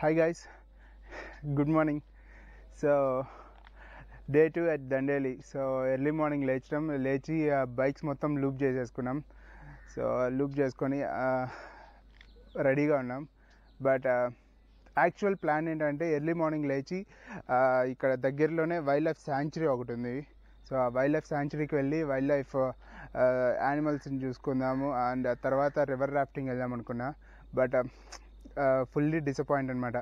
Hi guys, good morning. So day 2 at Dandeli. So early morning లేచి bikes మొత్తం loop చేసేసుకున్నాం. So loop చేసుకొని రెడీగా ఉన్నాం. బట్ యాక్చువల్ ప్లాన్ ఏంటంటే ఎర్లీ మార్నింగ్ లేచి ఇక్కడ దగ్గరలోనే వైల్డ్ లైఫ్ శాంచురీ ఒకటి ఉంది. సో ఆ వైల్డ్ లైఫ్ శాంచురీకి వెళ్ళి వైల్డ్ లైఫ్ యానిమల్స్ని చూసుకుందాము అండ్ తర్వాత రివర్ రాఫ్టింగ్ వెళ్దాం అనుకున్నా. బట్ ఫుల్లీ డిసప్పాయింట్ అనమాట.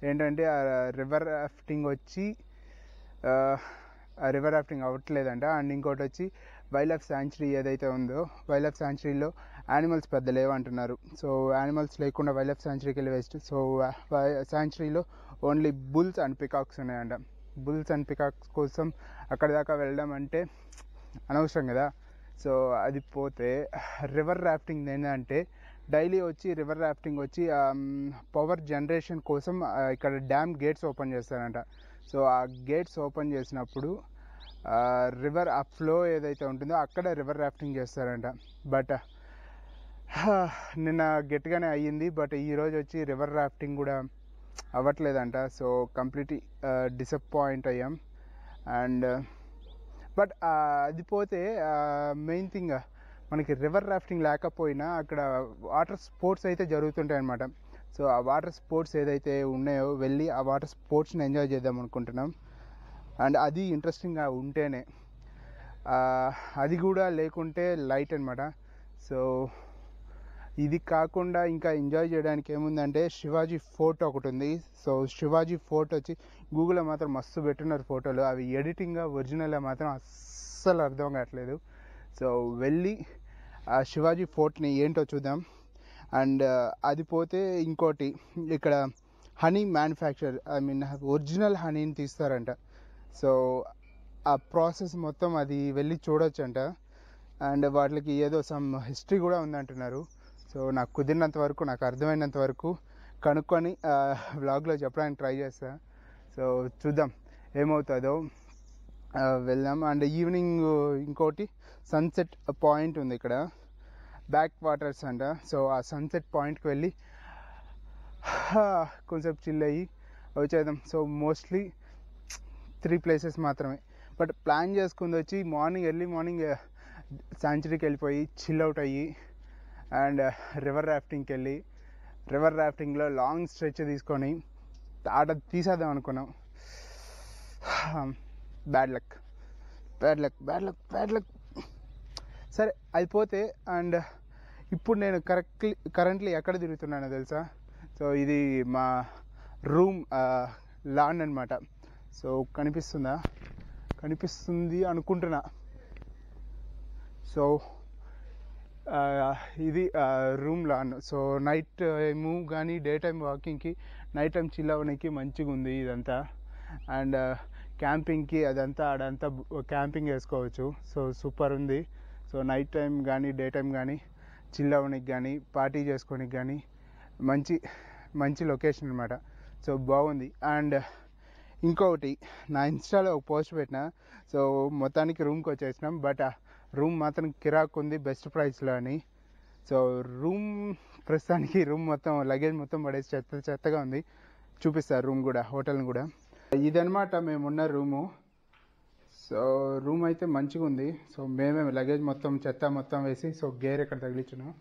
ఏంటంటే రివర్ రాఫ్టింగ్ అవ్వట్లేదంట. అండ్ ఇంకోటి వచ్చి వైల్డ్ లైఫ్ శాంచురీ ఏదైతే ఉందో వైల్డ్ లైఫ్ శాంచురీలో యానిమల్స్ పెద్ద లేవంటున్నారు. సో యానిమల్స్ లేకుండా వైల్డ్ లైఫ్ శాంచురీకి వెళ్ళి వేస్ట్. సో శాంచురీలో ఓన్లీ బుల్స్ అండ్ పికాక్స్ ఉన్నాయంట. బుల్స్ అండ్ పికాక్స్ కోసం అక్కడి దాకా వెళ్ళడం అంటే అనవసరం కదా. సో అది పోతే రివర్ రాఫ్టింగ్ ఏంటంటే డైలీ వచ్చి రివర్ రాఫ్టింగ్ వచ్చి పవర్ జనరేషన్ కోసం ఇక్కడ డ్యామ్ గేట్స్ ఓపెన్ చేస్తారంట. సో ఆ గేట్స్ ఓపెన్ చేసినప్పుడు రివర్ ఆ ఫ్లో ఏదైతే ఉంటుందో అక్కడ రివర్ రాఫ్టింగ్ చేస్తారంట. బట్ నిన్న గట్టిగానే అయ్యింది. బట్ ఈరోజు వచ్చి రివర్ రాఫ్టింగ్ కూడా అవ్వట్లేదంట. సో కంప్లీట్లీ డిసప్పాయింట్ అయ్యాం. అండ్ బట్ అది పోతే మెయిన్ థింగ్ మనకి రివర్ రాఫ్టింగ్ లేకపోయినా అక్కడ వాటర్ స్పోర్ట్స్ అయితే జరుగుతుంటాయి అన్నమాట. సో ఆ వాటర్ స్పోర్ట్స్ ఏదైతే ఉన్నాయో వెళ్ళి ఆ వాటర్ స్పోర్ట్స్ని ఎంజాయ్ చేద్దాం అనుకుంటున్నాం. అండ్ అది ఇంట్రెస్టింగ్గా ఉంటేనే, అది కూడా లేకుంటే లైట్ అనమాట. సో ఇది కాకుండా ఇంకా ఎంజాయ్ చేయడానికి ఏముందంటే శివాజీ ఫోర్ట్ ఒకటి ఉంది. సో శివాజీ ఫోర్ట్ వచ్చి గూగుల్లో మాత్రం మస్తు పెట్టున్నారు ఫోటోలు. అవి ఎడిటింగ్గా ఒరిజినల్గా మాత్రం అస్సలు అర్థం కావట్లేదు. సో వెళ్ళి ఆ శివాజీ ఫోర్ట్ని ఏంటో చూద్దాం. అండ్ అది పోతే ఇంకోటి ఇక్కడ హనీ మ్యానుఫ్యాక్చర్ ఒరిజినల్ హనీని తీస్తారంట. సో ఆ ప్రాసెస్ మొత్తం అది వెళ్ళి చూడొచ్చంట. అండ్ వాటికి ఏదో సమ్ హిస్టరీ కూడా ఉందంటున్నారు. సో నాకు కుదిరినంత వరకు, నాకు అర్థమైనంత వరకు కనుక్కొని వ్లాగ్లో చెప్పడానికి ట్రై చేస్తా. సో చూద్దాం ఏమవుతుందో, వెళ్దాం. అండ్ ఈవినింగ్ ఇంకోటి సన్సెట్ పాయింట్ ఉంది ఇక్కడ, బ్యాక్ వాటర్స్ అంట. సో ఆ సన్సెట్ పాయింట్కి వెళ్ళి కొంచెం చిల్ అయ్యి వచ్చేద్దాం. సో మోస్ట్లీ 3 ప్లేసెస్ మాత్రమే. బట్ ప్లాన్ చేసుకుంది వచ్చి ఎర్లీ మార్నింగ్ శాంచురీకి వెళ్ళిపోయి చిల్ అవుట్ అయ్యి అండ్ రివర్ రాఫ్టింగ్కి వెళ్ళి రివర్ రాఫ్టింగ్లో లాంగ్ స్ట్రెచ్ తీసుకొని ఆట తీసేద్దాం అనుకున్నాం. Bad luck. సరే అయిపోతే. అండ్ ఇప్పుడు నేను కరెంట్లీ ఎక్కడ తిరుగుతున్నానో తెలుసా? సో ఇది మా రూమ్ లాన్ అనమాట. సో కనిపిస్తుంది అనుకుంటున్నా. సో ఇది room lawn. So night time కానీ డే టైం వాకింగ్కి, నైట్ టైం చిల్ అవ్వడానికి మంచిగా ఉంది ఇదంతా. అండ్ క్యాంపింగ్కి అదంతా ఆడంతా క్యాంపింగ్ వేసుకోవచ్చు. సో సూపర్ ఉంది. సో నైట్ టైం కానీ డే టైం కానీ చిల్ అవ్వడానికి కానీ పార్టీ చేసుకోనికి కానీ మంచి లొకేషన్ అనమాట. సో బాగుంది. అండ్ ఇంకొకటి నా ఇన్స్టాలో ఒక పోస్ట్ పెట్టిన. సో మొత్తానికి రూమ్కి వచ్చేసినాం. బట్ ఆ రూమ్ మాత్రం కిరాక్ ఉంది, బెస్ట్ ప్రైస్లో అని. సో ప్రస్తుతానికి రూమ్ మొత్తం లగేజ్ మొత్తం పడేసి చెత్తగా ఉంది. చూపిస్తారు రూమ్ కూడా, హోటల్ని కూడా. ఇదనమాట మేమున్న రూము. సో రూమ్ అయితే మంచిగా ఉంది. సో మేమే లగేజ్ మొత్తం చెత్త మొత్తం వేసి, సో గేర్ ఇక్కడ తగిలించున్నాం.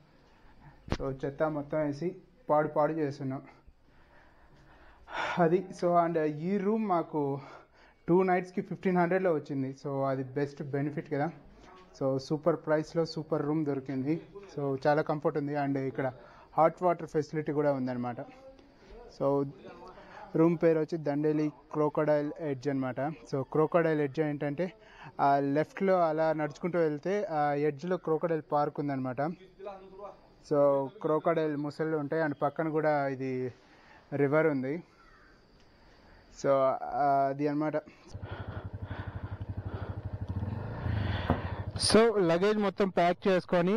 సో చెత్త మొత్తం వేసి పాడు చేస్తున్నాం అది. సో అండ్ ఈ రూమ్ మాకు 2 నైట్స్కి 1500లో వచ్చింది. సో అది బెస్ట్ బెనిఫిట్ కదా. సో సూపర్ ప్రైస్లో సూపర్ రూమ్ దొరికింది. సో చాలా కంఫర్ట్ ఉంది. అండ్ ఇక్కడ హాట్ వాటర్ ఫెసిలిటీ కూడా ఉందన్నమాట. సో రూమ్ పేరు వచ్చి దండేలి క్రోకోడైల్ ఎడ్జ్ అనమాట. సో క్రోకోడైల్ ఎడ్జ్ ఏంటంటే లెఫ్ట్లో అలా నడుచుకుంటూ వెళ్తే ఆ ఎడ్జ్లో క్రోకోడైల్ పార్క్ ఉందన్నమాట. సో క్రోకోడైల్ ముసళ్ళు ఉంటాయి. అండ్ పక్కన కూడా ఇది రివర్ ఉంది. సో అది అనమాట. సో లగేజ్ మొత్తం ప్యాక్ చేసుకొని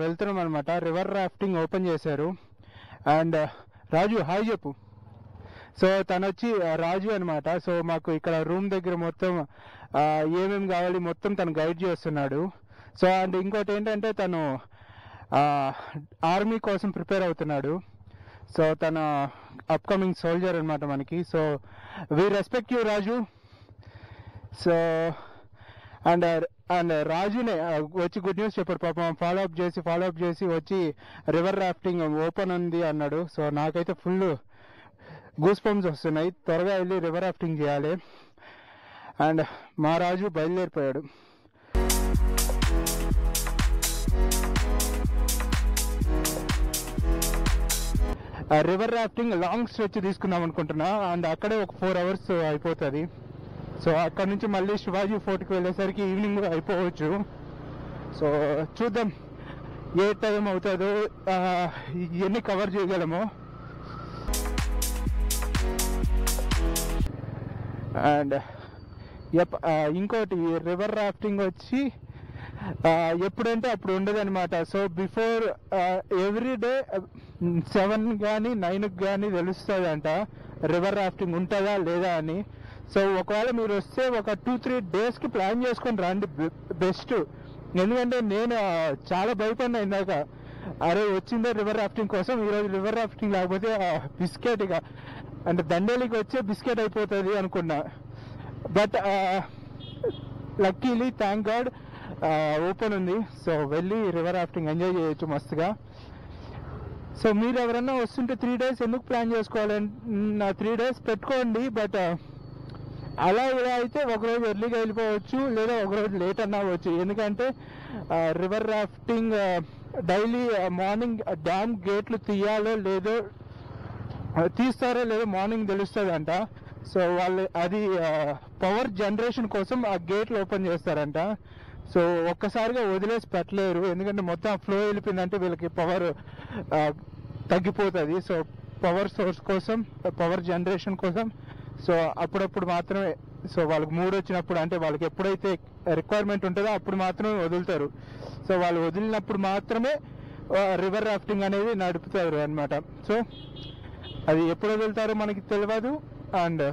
వెళ్తున్నాం అనమాట. రివర్ రాఫ్టింగ్ ఓపెన్ చేశారు. అండ్ రాజు హాయ్ చెప్పు. సో తను వచ్చి రాజు అనమాట. సో మాకు ఇక్కడ రూమ్ దగ్గర మొత్తం ఏమేమి కావాలి మొత్తం తను గైడ్ చేస్తున్నాడు. సో అండ్ ఇంకోటి ఏంటంటే తను ఆర్మీ కోసం ప్రిపేర్ అవుతున్నాడు. సో తన అప్కమింగ్ సోల్జర్ అనమాట మనకి. So we respect you Raju. So and రాజునే వచ్చి గుడ్ న్యూస్ చెప్పాడు పాపం. ఫాలో అప్ చేసి వచ్చి రివర్ రాఫ్టింగ్ ఓపెన్ ఉంది అన్నాడు. సో నాకైతే ఫుల్ గూస్ బంప్స్ వస్తున్నాయి, త్వరగా వెళ్ళి రివర్ రాఫ్టింగ్ చేయాలి. అండ్ మా రాజు బయలుదేరిపోయాడు. రివర్ రాఫ్టింగ్ లాంగ్ స్ట్రెచ్ తీసుకుందాం అనుకుంటున్నా. అండ్ అక్కడే ఒక 4 hours అయిపోతుంది. సో అక్కడ నుంచి మళ్ళీ శివాజీ ఫోర్ట్కి వెళ్ళేసరికి ఈవినింగ్ అయిపోవచ్చు. సో చూద్దాం ఏ టైం అవుతుందో, ఎన్ని కవర్ చేయగలమో. అండ్ ఇంకోటి రివర్ రాఫ్టింగ్ వచ్చి ఎప్పుడంటే అప్పుడు ఉండదు అనమాట. సో బిఫోర్ ఎవ్రీ డే 7 కానీ 9 కానీ తెలుస్తుంది అంట రివర్ రాఫ్టింగ్ ఉంటుందా లేదా అని. సో ఒకవేళ మీరు వస్తే ఒక 2-3 డేస్కి ప్లాన్ చేసుకొని రండి బెస్ట్. ఎందుకంటే నేను చాలా భయపడినా ఇందాక, అరే వచ్చిందే రివర్ రాఫ్టింగ్ కోసం, ఈరోజు రివర్ రాఫ్టింగ్ లేకపోతే బిస్కెట్ ఇక అంటే దండేలికి వచ్చే బిస్కెట్ అయిపోతుంది అనుకున్నా. But luckily thank God open ఉంది. సో వెళ్ళి రివర్ రాఫ్టింగ్ ఎంజాయ్ చేయొచ్చు మస్తుగా. సో మీరు ఎవరన్నా వస్తుంటే 3 days ఎందుకు ప్లాన్ చేసుకోవాలంటే 3 days పెట్టుకోండి. బట్ అలా ఇలా అయితే ఒకరోజు ఎర్లీగా వెళ్ళిపోవచ్చు, లేదా ఒకరోజు లేట్ అన్నా అవ్వచ్చు. ఎందుకంటే river rafting daily morning dam గేట్లు తీస్తారో లేదో మార్నింగ్ తెలుస్తుంది అంట. సో వాళ్ళు అది పవర్ జనరేషన్ కోసం ఆ గేట్లు ఓపెన్ చేస్తారంట. సో ఒక్కసారిగా వదిలేసి పెట్టలేరు, ఎందుకంటే మొత్తం ఫ్లో వెళ్ళిపోయిందంటే వీళ్ళకి పవర్ తగ్గిపోతుంది. సో పవర్ సోర్స్ కోసం, పవర్ జనరేషన్ కోసం సో అప్పుడప్పుడు మాత్రమే, సో వాళ్ళకి మూడ్ వచ్చినప్పుడు, అంటే వాళ్ళకి ఎప్పుడైతే రిక్వైర్మెంట్ ఉంటుందో అప్పుడు మాత్రమే వదులుతారు. సో వాళ్ళు వదిలినప్పుడు మాత్రమే రివర్ రాఫ్టింగ్ అనేది నడుపుతారు అనమాట. సో అది ఎప్పుడు వదులుతారో మనకి తెలియదు, అండ్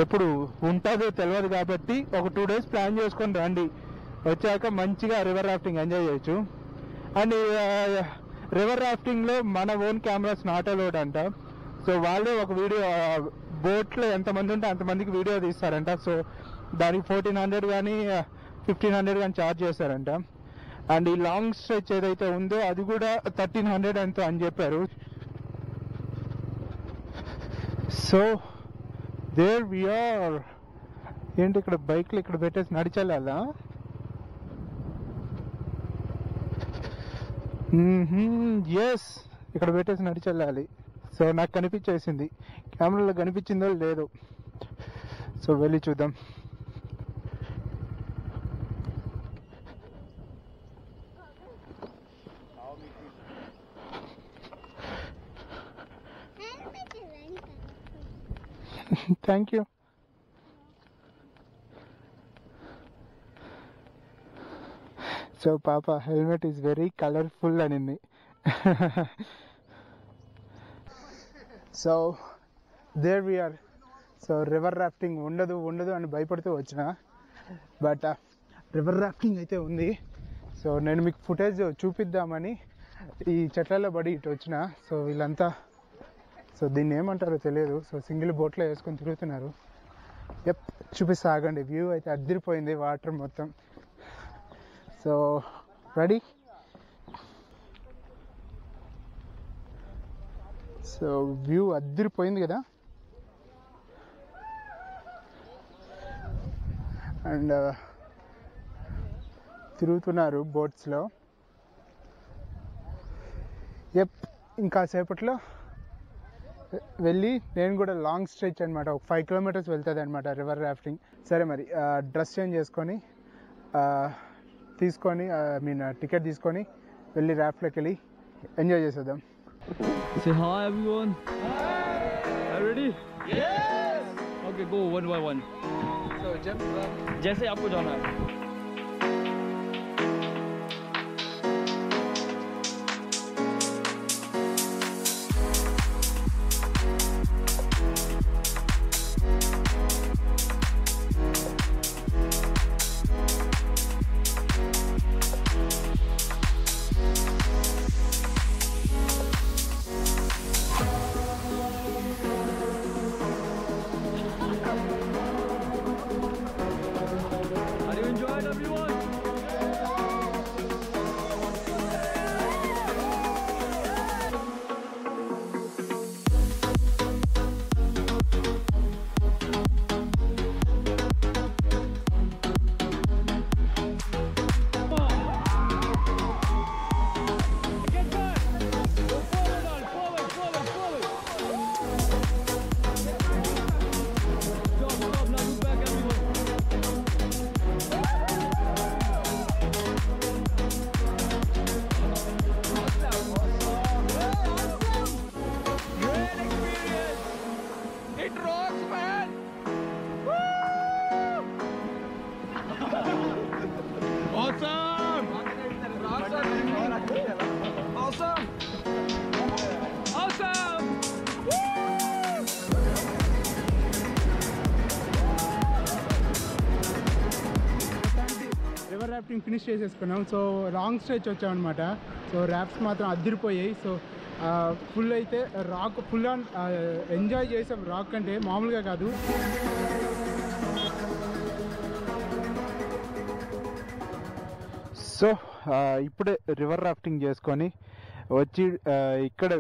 ఎప్పుడు ఉంటుందో తెలియదు. కాబట్టి ఒక 2 days ప్లాన్ చేసుకొని రండి, వచ్చాక మంచిగా రివర్ రాఫ్టింగ్ ఎంజాయ్ చేయొచ్చు. అండ్ రివర్ రాఫ్టింగ్లో మన ఓన్ కెమెరాస్ నాట్ అలౌడ్ అంట. సో వాళ్ళే ఒక వీడియో బోట్లో ఎంతమంది ఉంటే అంతమందికి వీడియో తీస్తారంట. సో దానికి 1400 కానీ 1500 కానీ ఛార్జ్ చేస్తారంట. అండ్ ఈ లాంగ్ స్ట్రెచ్ ఏదైతే ఉందో అది కూడా 1300 ఎంతో అని చెప్పారు. So there we are. ఏంటి ఇక్కడ బైక్లు ఇక్కడ పెట్టేసి నడిచెళ్ళాలా? ఎస్, ఇక్కడ పెట్టేసి నడిచెళ్ళాలి. సో నాకు కనిపించేసింది, కెమెరాలో కనిపించిందో లేదో. సో వెళ్ళి చూద్దాం. Thank you. సో పాప హెల్మెట్ ఈజ్ వెరీ కలర్ఫుల్ అనింది. So there we are. So river rafting ఉండదు అని భయపడుతూ వచ్చిన, బట్ రివర్ రాఫ్టింగ్ అయితే ఉంది. సో నేను మీకు ఫుటేజ్ చూపిద్దామని ఈ చెట్లలో పడి ఇటు వచ్చిన. సో వీళ్ళంతా, సో దీన్ని ఏమంటారో తెలియదు, సో సింగిల్ బోట్లో వేసుకొని తిరుగుతున్నారు. చూపిస్తా ఆగండి. వ్యూ అయితే అద్దరిపోయింది, వాటర్ మొత్తం. So ready. సో వ్యూ అద్దరిపోయింది కదా. అండ్ తిరుగుతున్నారు బోట్స్లో. ఇంకా సేపట్లో వెళ్ళి నేను కూడా లాంగ్ స్ట్రెచ్ అనమాట, ఒక 5 kilometers వెళ్తుంది అనమాట రివర్ రాఫ్టింగ్. సరే మరి డ్రెస్ చేంజ్ చేసుకొని టికెట్ తీసుకొని వెళ్ళి రాఫ్ట్లోకి వెళ్ళి ఎంజాయ్ చేసేద్దాం. Say hi everyone. Are you ready? Yes. Okay, go one by one. So jump. जैसे आपको जाना है. రాఫ్టింగ్ ఫినిష్ చేసేసుకున్నాం. సో లాంగ్ స్ట్రెచ్ వచ్చామన్నమాట. సో ర్యాప్స్ మాత్రం అదిరిపోయాయి. సో ఫుల్ అయితే రాక్ ఫుల్ ఆన్ ఎంజాయ్ చేసాం. రాక్ అంటే మామూలుగా కాదు. సో ఇప్పుడే రివర్ రాఫ్టింగ్ చేసుకొని వచ్చి ఇక్కడ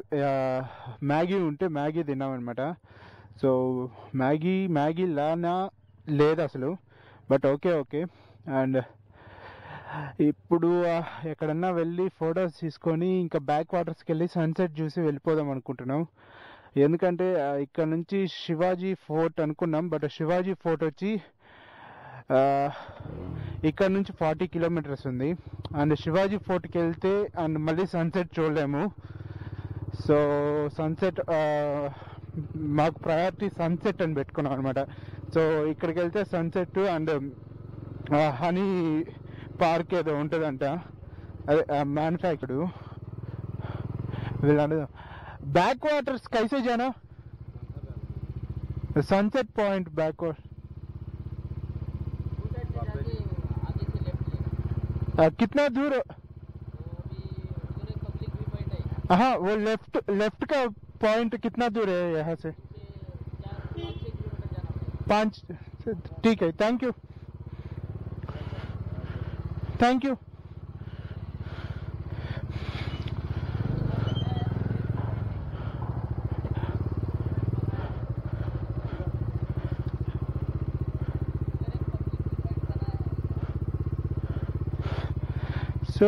మ్యాగీ ఉంటే మ్యాగీ తిన్నామన్నమాట. సో మ్యాగీ లానా లేదు అసలు, బట్ ఓకే. అండ్ ఇప్పుడు ఎక్కడన్నా వెళ్ళి ఫొటోస్ తీసుకొని ఇంకా బ్యాక్ వాటర్స్కి వెళ్ళి సన్సెట్ చూసి వెళ్ళిపోదాం అనుకుంటున్నాం. ఎందుకంటే ఇక్కడ నుంచి శివాజీ ఫోర్ట్ అనుకున్నాం, బట్ శివాజీ ఫోర్ట్ వచ్చి ఇక్కడ నుంచి 40 కిలోమీటర్స్ ఉంది. అండ్ శివాజీ ఫోర్ట్కి వెళ్తే అండ్ మళ్ళీ సన్సెట్ చూడలేము. సో సన్సెట్ మాకు ప్రయారిటీ సన్సెట్ అని పెట్టుకున్నాం అనమాట. సో ఇక్కడికి వెళ్తే సన్సెట్ అండ్ హనీ పార్క్ ఏదో ఉంటుందంట, అదే మ్యానుఫ్యాక్చర్డ్. వీళ్ళ बैक वाटर्स कैसे जाना? सनसेट पॉइंट बैक वाटर कितना दूर? हाँ वो लेफ्ट का पॉइंट कितना दूर है यहाँ से? 5। ठीक है, थैंक यू। సో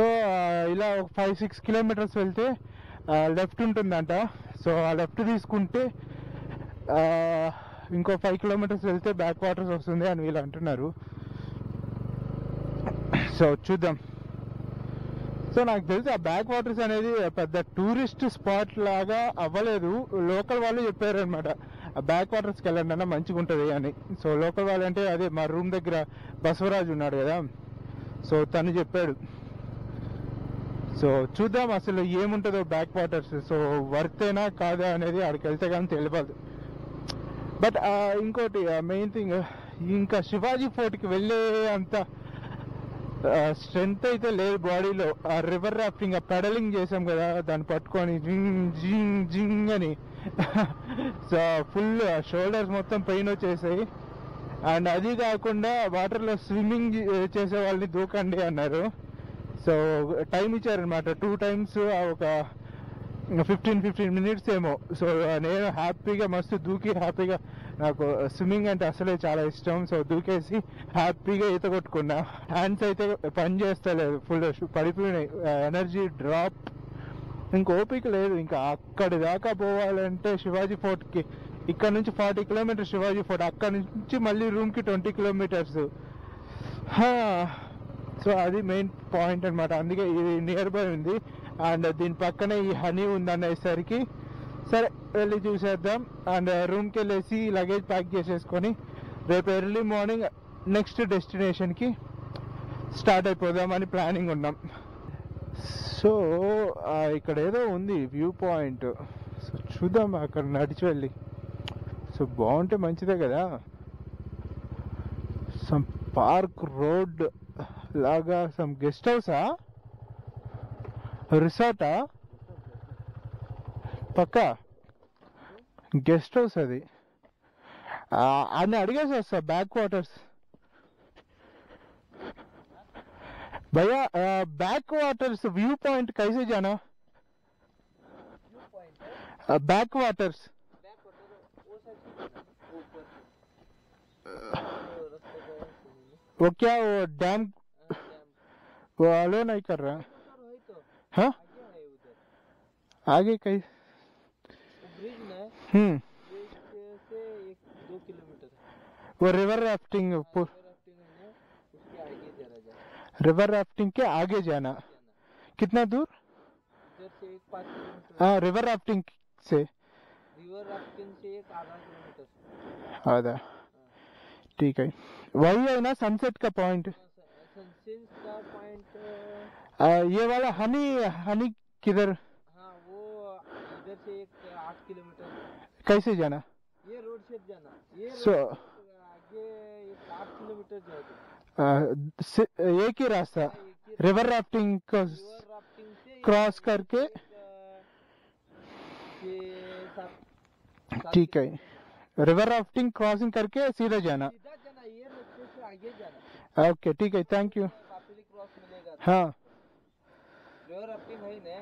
ఇలా ఒక 5-6 కిలోమీటర్స్ వెళ్తే లెఫ్ట్ ఉంటుందంట. సో ఆ లెఫ్ట్ తీసుకుంటే ఇంకో 5 కిలోమీటర్స్ వెళ్తే బ్యాక్ వాటర్స్ వస్తుంది అని వీళ్ళు అంటున్నారు. సో చూద్దాం. సో నాకు తెలిసి ఆ బ్యాక్ వాటర్స్ అనేది పెద్ద టూరిస్ట్ స్పాట్ లాగా అవ్వలేదు. లోకల్ వాళ్ళు చెప్పారు అనమాట, ఆ బ్యాక్ వాటర్స్కి వెళ్ళండి అన్న మంచిగా ఉంటుంది అని. సో లోకల్ వాళ్ళు అంటే అదే మా రూమ్ దగ్గర బసవరాజు ఉన్నాడు కదా, సో తను చెప్పాడు. సో చూద్దాం అసలు ఏముంటుందో బ్యాక్ వాటర్స్. సో వర్తేనా కాదా అనేది అక్కడికి వెళ్తే కానీ తెలియదు. బట్ ఇంకోటి మెయిన్ థింగ్, ఇంకా శివాజీ ఫోర్ట్కి వెళ్ళే అంత స్ట్రెంగ్త్ అయితే లేదు బాడీలో. ఆ రివర్ రాఫ్టింగ్, ఆ పెడలింగ్ చేసాం కదా, దాన్ని పట్టుకొని జింగ్ అని సో ఫుల్ షోల్డర్స్ మొత్తం పెయిన్ వచ్చేసాయి. అండ్ అది కాకుండా వాటర్లో స్విమ్మింగ్ చేసే వాళ్ళని దూకండి అన్నారు. సో టైం ఇచ్చారనమాట, 2 times ఒక 15 minutes ఏమో. సో నేను హ్యాపీగా మస్తు దూకి హ్యాపీగా, నాకు స్విమ్మింగ్ అంటే అసలే చాలా ఇష్టం. సో దూకేసి హ్యాపీగా ఈత కొట్టుకున్నా. హ్యాండ్స్ అయితే పని చేస్తలేదు, ఫుల్ పడిపోయినాయి, ఎనర్జీ డ్రాప్, ఇంక ఓపిక లేదు. ఇంకా అక్కడి దాకా పోవాలంటే శివాజీ ఫోర్ట్కి ఇక్కడ నుంచి 40 kilometers శివాజీ ఫోర్ట్, అక్కడ నుంచి మళ్ళీ రూమ్కి 20 kilometers. సో అది మెయిన్ పాయింట్ అనమాట. అందుకే ఇది నియర్ బై ఉంది అండ్ దీని పక్కనే ఈ హనీ ఉందనేసరికి సరే వెళ్ళి చూసేద్దాం. అండ్ రూమ్కి వెళ్ళేసి లగేజ్ ప్యాక్ చేసేసుకొని రేపు ఎర్లీ మార్నింగ్ నెక్స్ట్ డెస్టినేషన్కి స్టార్ట్ అయిపోదామని ప్లానింగ్ ఉన్నాం. సో ఇక్కడ ఏదో ఉంది వ్యూ పాయింట్, సో చూద్దాం అక్కడ నడిచి వెళ్ళి. సో బాగుంటే మంచిదే కదా. సమ్ పార్క్ రోడ్ లాగా, సమ్ గెస్ట్ హౌసా రిసార్టా? పక్కా గెస్ట్ హౌస్ అది అని అడిగేసి వస్తా. బ్యాక్ వాటర్స్ भैया, बैक वाटर्स व्यू पॉइंट कैसे जाना? बैक वाटर्स वो क्या, वो डैम वो अलो नहीं कर रहा? हाँ आगे कहीं ब्रिज में से 1-2 किलोमीटर वो रिवर राफ्टिंग, रिवर राफ्टिंग के आगे जाना. कितना दूर? इधर से 5 किलोमीटर. हाँ रिवर राफ्टिंग से एक आधा किलोमीटर. आधा, ठीक है. वही है ना सनसेट का पॉइंट? सनसेट का पॉइंट ये वाला हनी किधर? हाँ वो इधर से 8 किलोमीटर. कैसे जाना? ये रोड से जाना, ये So आगे 8 किलोमीटर जाएगा. एक ही रास्ता रिवर राफ्टिंग रिवर राफ्टिंग से क्रॉस करके 6-7 ठीक है रिवर राफ्टिंग क्रॉसिंग करके सीधा जाना सीधा जाना, ये रास्ते से आगे जाना। ओके ठीक है थैंक यू कापिली क्रॉस मिलेगा। हाँ रिवर राफ्टिंग है ना,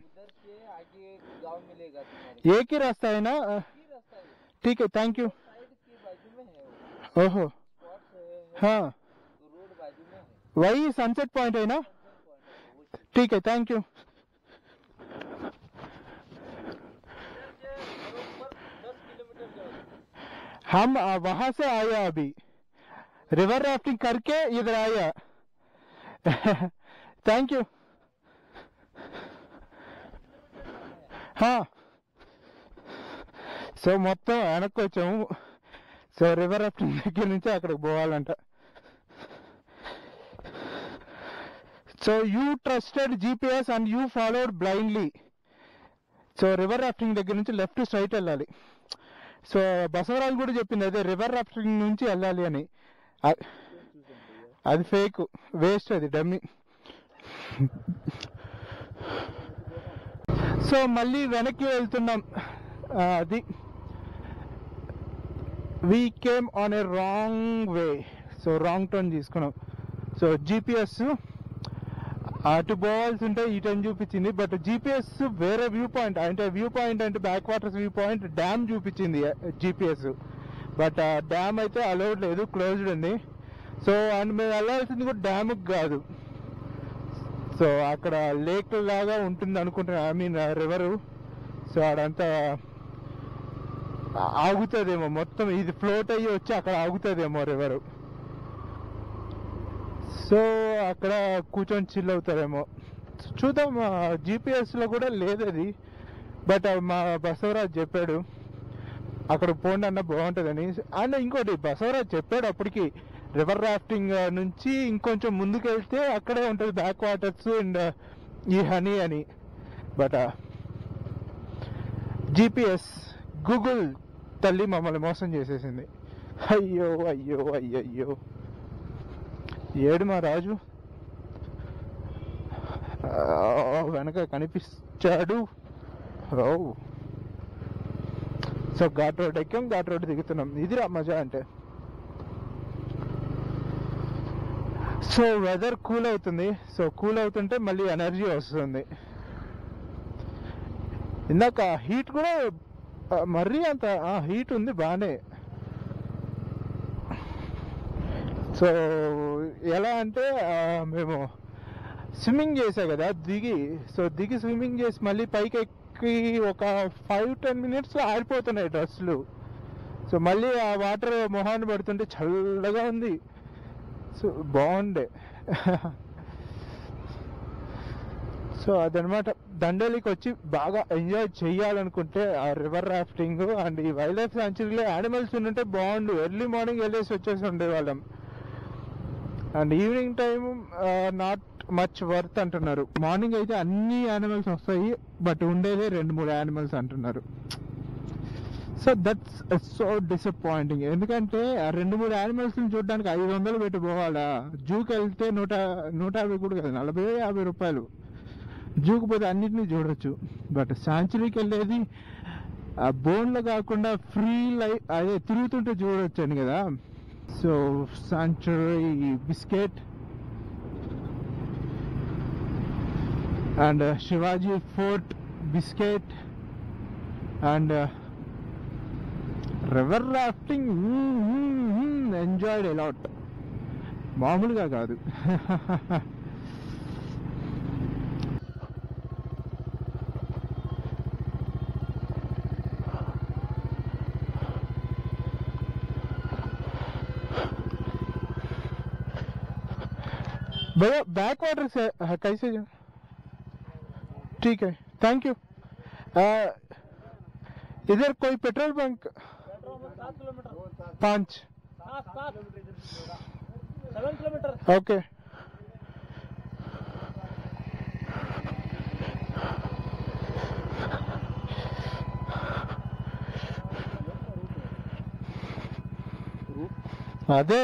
उधर से आगे गांव मिलेगा तुम्हारे। एक ही रास्ता है ना ही रास्ता है, ठीक है थैंक यू साइड के बाजू में है वो। ओहो स्पॉट्स है, हाँ रोड बाजू में है। वही सनसेट पॉइंट है ना ठीक है थैंक यू 10 किलोमीटर जाओ। हम वहां से आया अभी रिवर राफ्टिंग करके इधर आया थैंक यू हाँ సో మొత్తం వెనక్కి వచ్చాము సో రివర్ రాఫ్టింగ్ దగ్గర నుంచి అక్కడికి పోవాలంట so you trusted GPS and you followed blindly so river rafting దగ్గర నుంచి లెఫ్ట్ స్ట్రైట్ వెళ్ళాలి సో బసవరాజు కూడా చెప్పింది అదే రివర్ రాఫ్టింగ్ నుంచి వెళ్ళాలి అని అది ఫేక్ వేస్ట్ అది డమ్మీ సో మళ్ళీ వెనక్కి వెళ్తున్నాం అది we came on a wrong way so wrong turn తీసుకున్నాం సో జీపీఎస్ అటు పోవాల్సి ఉంటే ఈ టైం చూపించింది బట్ జీపీఎస్ వేరే వ్యూ పాయింట్ అంటే వ్యూ పాయింట్ అంటే back waters view point dam చూపించింది జీపీఎస్ బట్ ఆ డ్యామ్ అయితే అలౌడ్ లేదు క్లోజ్డ్ ఉంది సో అండ్ మేము వెళ్ళాల్సింది కూడా డ్యామ్కి కాదు సో అక్కడ లేక్ లాగా ఉంటుంది అనుకుంటున్నా ఐ మీన్ రివరు సో అడంతా ఆగుతుందేమో మొత్తం ఇది ఫ్లోట్ అయ్యి వచ్చి అక్కడ ఆగుతుందేమో రివరు సో అక్కడ కూర్చొని చిల్ అవుతారేమో చూద్దాం జీపీఎస్లో కూడా లేదు అది బట్ మా బసవరాజ్ చెప్పాడు అక్కడ పోండి అన్న బాగుంటుందని అండ్ ఇంకోటి బసవరాజ్ చెప్పాడు అప్పటికి రివర్ రాఫ్టింగ్ నుంచి ఇంకొంచెం ముందుకు వెళ్తే అక్కడే ఉంటుంది బ్యాక్ వాటర్స్ అండ్ ఈ హనీ అని బట్ జీపీఎస్ గూగుల్ తల్లి మమ్మల్ని మోసం చేసేసింది అయ్యో అయ్యో అయ్యయ్యో ఏడు మా రాజు వెనక కనిపించాడు ఓ సో ఘాట్ రోడ్ ఎక్కాం ఘాట్ రోడ్ దిగుతున్నాం ఇదిరా మజా అంటే సో వెదర్ కూల్ అవుతుంది సో కూల్ అవుతుంటే మళ్ళీ ఎనర్జీ వస్తుంది ఇందాక హీట్ కూడా మరీ అంత హీట్ ఉంది బాగానే సో ఎలా అంటే మేము స్విమ్మింగ్ చేసా కదా దిగి స్విమ్మింగ్ చేసి మళ్ళీ పైకి ఎక్కి ఒక 5-10 minutes ఆరిపోతున్నాయి డ్రెస్సులు సో మళ్ళీ ఆ వాటర్ మొహాన్ని పడుతుంటే చల్లగా ఉంది సో బాగుండే సో అదనమాట దండేలికి వచ్చి బాగా ఎంజాయ్ చెయ్యాలనుకుంటే ఆ రివర్ రాఫ్టింగ్ అండ్ ఈ వైల్డ్ లైఫ్ సాంచురీలో యానిమల్స్ ఉంటే బాగుండు ఎర్లీ మార్నింగ్ వెళ్ళేసి వచ్చేసి ఉండేవాళ్ళం and evening time not much worth అంటున్నారు మార్నింగ్ అయితే అన్ని యానిమల్స్ వస్తాయి బట్ ఉండేదే 2-3 యానిమల్స్ అంటున్నారు సో దట్స్ సో డిసప్పాయింటింగ్ ఎందుకంటే ఆ 2-3 యానిమల్స్ని చూడడానికి 500 పెట్టి పోవాలా జూకి వెళ్తే 150 కూడా కదా 40-50 రూపాయలు జూకి పోతే అన్నిటినీ చూడొచ్చు బట్ సాంచురీకి వెళ్ళేది ఆ బోన్లో కాకుండా ఫ్రీ లైఫ్ అదే తిరుగుతుంటే చూడొచ్చండి కదా so sanctuary biscuit and Shivaji fort biscuit and river rafting enjoyed allot మామూలుగా కాదు भैया बैक वाटर से कैसे जाए ठीक है थैंक यू इधर कोई पेट्रोल पंप 5 7 किलोमीटर ओके అదే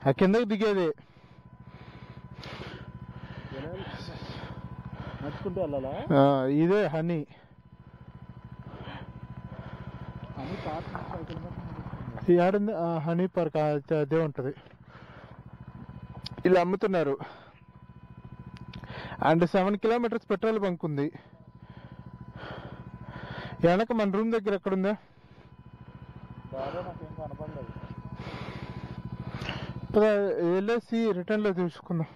ఆ కిందకి దిగేది నడుచుకుంటూ వెళ్ళాలా? ఇదే హనీ. హనీ పార్క్ ఏడుంది హనీ పార్క్, అదే ఉంటుంది. ఇలా అమ్ముతున్నారు. అండ్ 7 kilometers పెట్రోల్ బంక్ ఉంది. వెనక మన రూమ్ దగ్గర ఎక్కడుందా? నాకేం కనపడలేదు. వెళ్ళేసి రిటర్న్లో చూసుకుందాం.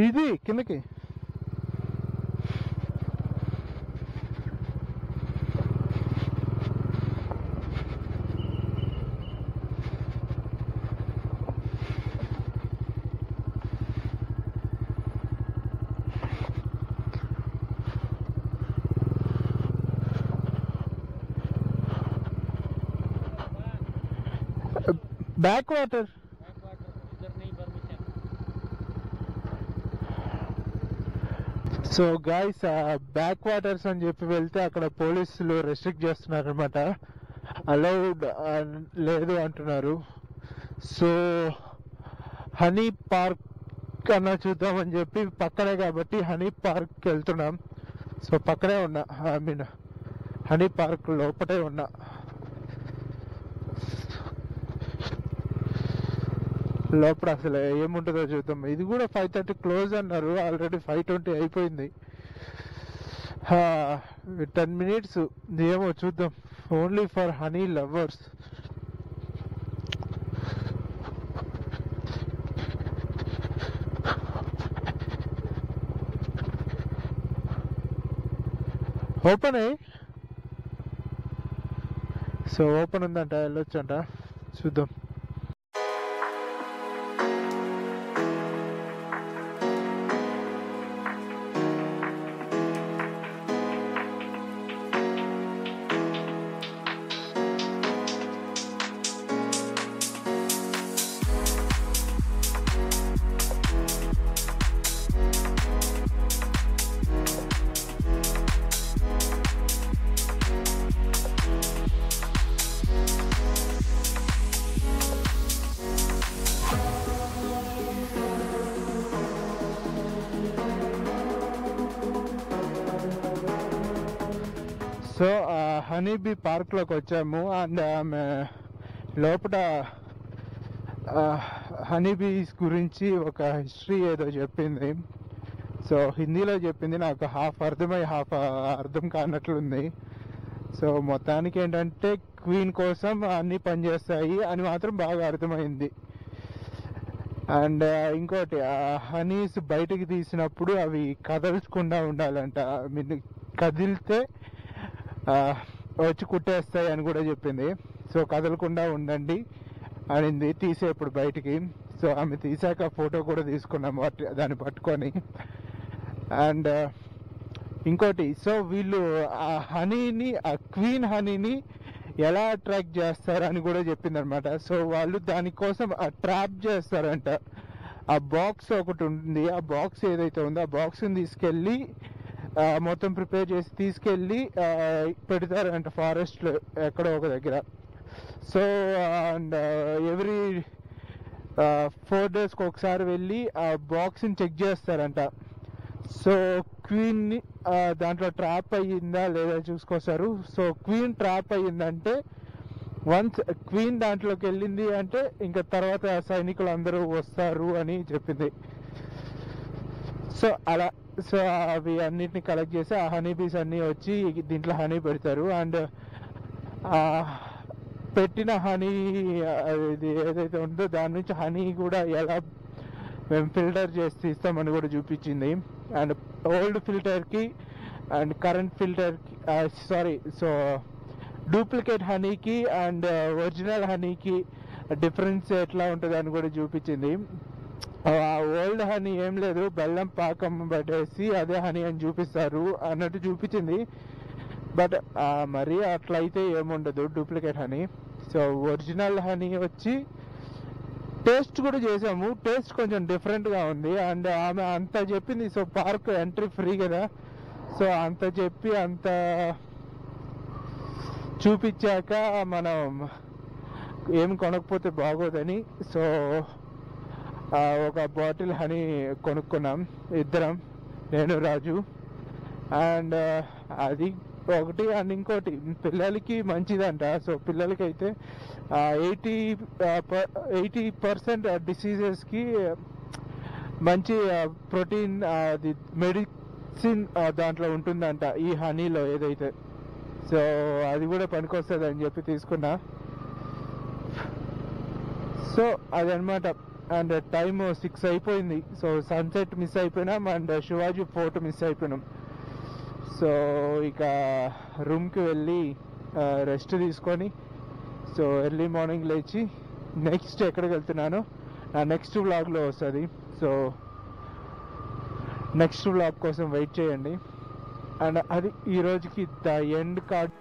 ఇది కిందకి back water. So guys back waters అని చెప్పి వెళ్తే అక్కడ పోలీసులు రెస్ట్రిక్ట్ చేస్తున్నారు అనమాట. అలౌడ్ లేదు అంటున్నారు. సో హనీ పార్క్ అన్న చూద్దామని చెప్పి పక్కనే కాబట్టి హనీ పార్క్కి వెళ్తున్నాం. సో పక్కనే ఉన్నా, ఐ మీన్ హనీ పార్క్ లోపటే ఉన్నా. లోపల అసలు ఏముంటుందో చూద్దాం. ఇది కూడా 5:30 క్లోజ్ అన్నారు, ఆల్రెడీ 5:20 అయిపోయింది. 10 minutes ఏమో చూద్దాం. Only for honey lovers. Open అయ్యి, సో ఓపెన్ ఉందంట, వెళ్ళొచ్చంట, చూద్దాం. సో హనీబీ పార్క్లోకి వచ్చాము. అండ్ ఆమె లోపల హనీబీస్ గురించి ఒక హిస్టరీ ఏదో చెప్పింది. సో హిందీలో చెప్పింది, నాకు హాఫ్ అర్థమై హాఫ్ అర్థం కానట్లుంది. సో మొత్తానికి ఏంటంటే క్వీన్ కోసం అన్నీ పనిచేస్తాయి అని మాత్రం బాగా అర్థమైంది. అండ్ ఇంకోటి, హనీస్ బయటికి తీసినప్పుడు అవి కదల్చకుండా ఉండాలంట. మీరు కదిలితే వచ్చి కుట్టేస్తాయి అని కూడా చెప్పింది. సో కదలకుండా ఉండండి అనింది తీసేప్పుడు బయటికి. సో ఆమె తీసాక ఫోటో కూడా తీసుకున్నాము దాన్ని పట్టుకొని. అండ్ ఇంకోటి, సో వీళ్ళు ఆ హనీని, ఆ క్వీన్ హనీని ఎలా అట్రాక్ట్ చేస్తారని కూడా చెప్పింది అనమాట. సో వాళ్ళు దానికోసం ట్రాప్ చేస్తారంట. ఆ బాక్స్ ఒకటి ఉంది, ఆ బాక్స్ ఏదైతే ఉందో ఆ బాక్స్ని తీసుకెళ్ళి మొత్తం ప్రిపేర్ చేసి తీసుకెళ్ళి పెడతారంట ఫారెస్ట్లో ఎక్కడో ఒక దగ్గర. సో అండ్ ఎవ్రీ 4 daysకి ఒకసారి వెళ్ళి ఆ బాక్స్ని చెక్ చేస్తారంట. సో క్వీన్ని దాంట్లో ట్రాప్ అయ్యిందా లేదా చూసుకొస్తారు. సో క్వీన్ ట్రాప్ అయ్యిందంటే, వన్స్ క్వీన్ దాంట్లోకి వెళ్ళింది అంటే ఇంకా తర్వాత సైనికులు అందరూ వస్తారు అని చెప్పింది. సో అలా, సో అవి అన్నిటిని కలెక్ట్ చేసి ఆ హనీ బీస్ అన్నీ వచ్చి దీంట్లో హనీ పెడతారు. అండ్ పెట్టిన హనీ ఇది ఏదైతే ఉందో దాని నుంచి హనీ కూడా ఎలా మేము ఫిల్టర్ చేసి తీస్తామని కూడా చూపించింది. అండ్ ఓల్డ్ ఫిల్టర్కి అండ్ కరెంట్ ఫిల్టర్కి, సారీ, సో డూప్లికేట్ హనీకి అండ్ ఒరిజినల్ హనీకి డిఫరెన్స్ ఎట్లా ఉంటుంది అని కూడా చూపించింది. ఓల్డ్ హనీ ఏం లేదు, బెల్లం పాకం పట్టేసి అదే హనీ అని చూపిస్తారు అన్నట్టు చూపించింది. బట్ మరి అట్లయితే ఏముండదు, duplicate honey. So original honey వచ్చి టేస్ట్ కూడా చేసాము. టేస్ట్ కొంచెం డిఫరెంట్గా ఉంది. అండ్ ఆమె అంత చెప్పింది. సో పార్క్ ఎంట్రీ ఫ్రీ కదా, సో అంత చెప్పి అంత చూపించాక మనం ఏం కొనకపోతే బాగోదని సో ఒక బాటిల్ హనీ కొనుక్కున్నాం ఇద్దరం, నేను రాజు. అండ్ అది ఒకటి. అండ్ ఇంకోటి పిల్లలకి మంచిదంట. సో పిల్లలకైతే 80% డిసీజెస్కి మంచి ప్రోటీన్ అది మెడిసిన్ దాంట్లో ఉంటుందంట ఈ హనీలో ఏదైతే. సో అది కూడా పనికొస్తుంది అని చెప్పి తీసుకున్నా. సో అదనమాట. అండ్ టైం 6 అయిపోయింది. సో సన్సెట్ మిస్ అయిపోయినాం అండ్ శివాజీ ఫోర్ట్ మిస్ అయిపోయినాం. సో ఇక రూమ్కి వెళ్ళి రెస్ట్ తీసుకొని సో ఎర్లీ మార్నింగ్ లేచి నెక్స్ట్ ఎక్కడికి వెళ్తున్నానో నా నెక్స్ట్ వ్లాగ్లో వస్తుంది. సో నెక్స్ట్ వ్లాగ్ కోసం వెయిట్ చేయండి. అండ్ అది ఈరోజుకి ద ఎండ్ కార్డ్.